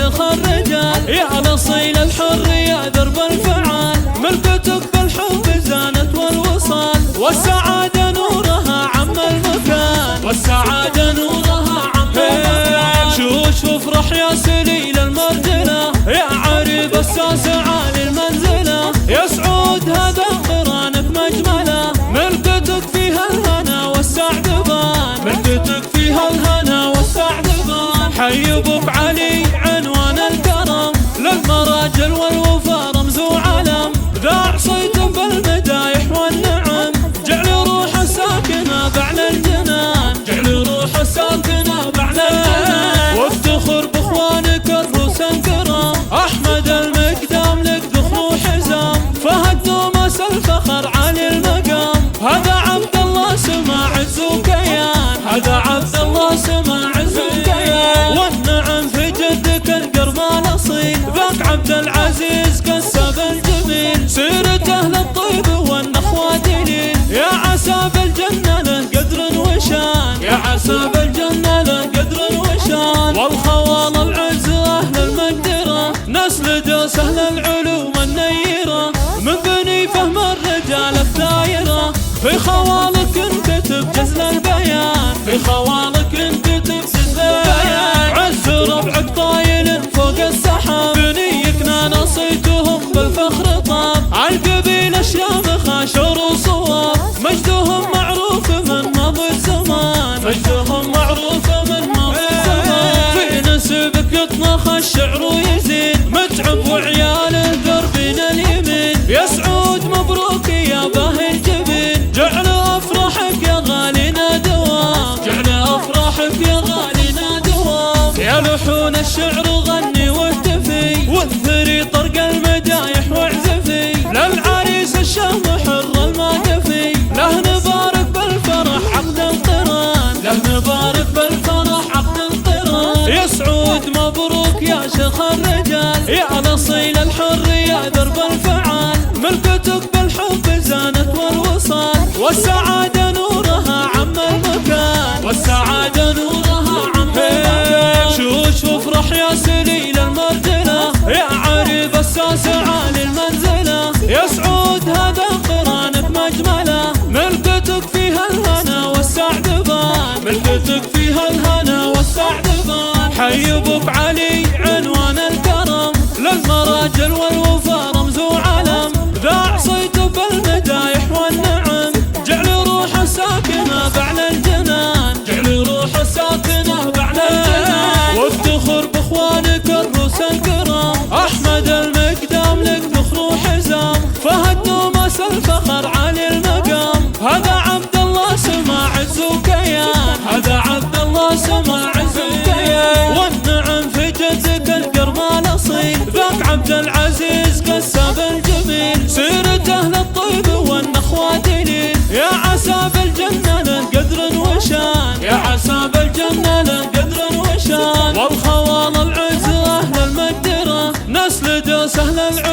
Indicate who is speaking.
Speaker 1: شيخ الرجال، يا الاصيل الحر يا درب الفعال، ملكتك بالحب زانت والوصال، والسعادة نورها عم المكان، والسعادة نورها عم المكان. شوش وافرح يا سليل المرجلة، يا عريب الساس عالي المنزلة، يا سعود هذا قرانك مجملة، ملكتك فيها الهنا والسعد بان، ملكتك فيها الهنا والسعد بان. حي ابوك علي عنوان الكرم، للمراجل والوفا رمز وعلم، ذاع صيت بالمدايح والنعم، جعل روح الساكنة بعل الجنان، جعل روح الساكنة بعل الجنان. وافتخر باخوانك الروس الكرام، احمد المقدام لك دخل وحزام، فهد نومس الفخر علي المقام، هذا عبد الله سمع عز وكيان، هذا عبد الله سمع عز وكيان. والنعم في جدك القرب الاصيل، ذاك عبد العزيز كسب الجميل، سيرته للطيب والنخوة دليل، يا عسى بالجنة له قدر وشان، يا عسى بالجنة له قدر وشان. والخوال العز اهل المقدرة، نسل دوس اهل العلوم النيرة، من بني فهم الرجال الثايرة، في خوالك انكتب جزل البيان، في خوالك انكتب جزل البيان. عز ربعك طايل فوق السحاب، بنيكنا نصيتهم بالفخر طاب، عالقبيل الشام خاشور وصواب، مجدهم معروف من ماضي الزمان، مجدهم معروف من ماضي الزمان. في نسبك يطنخ الشعر ويزيد، متعب وعياله دربين اليمين، يا سعود مبروك يا باهي الجبين، جعل افراحك يا غالينا دوام، جعل افراحك يا غالينا دوام. يا لحون الشعر غني واهتفي، وانثري طرق المدايح واعزفي، للعريس الشهم حر المادفي، له نبارك بالفرح عقد القران، له نبارك بالفرح عقد القران. يا سعود مبروك يا شيخ الرجال، يا الاصيل الحر يا درب الفعال، ملكتك بالحب زانت والوصال، والسعادة نورها عم المكان، والسعادة نورها عم المكان. شوش وافرح يا سليل المرجلة، يا عريب الساس عالي المنزلة، يا سعود هذا قرانك مجملة، ملكتك فيها الهنا والسعد بان، ملكتك فيها الهنا والسعد بان. حي ابوك علي عنوان الكرم، للمراجل والوفا رمز وعلم، ذاع صيت بالمدايح والنعم، جعل روح الساكنة بعل الجنان، جعل روح الساكنة بعل الجنان. وافتخر باخوانك الروس الكرام، احمد المقدام لك دخل وحزام، فهد نومس الفخر علي المقام، هذا عبد الله سمع عز وكيان، هذا عبد الله سمع عز وكيان. والنعم في جدك القرب الاصيل، ذاك عبد العزيز كسب الجميل، سيرته للطيب والنخوة دليل، يا عسى بالجنة له قدر وشان، يا عسى بالجنة له قدر وشان. والخوال العز اهل المقدرة، نسل دوس اهل العلوم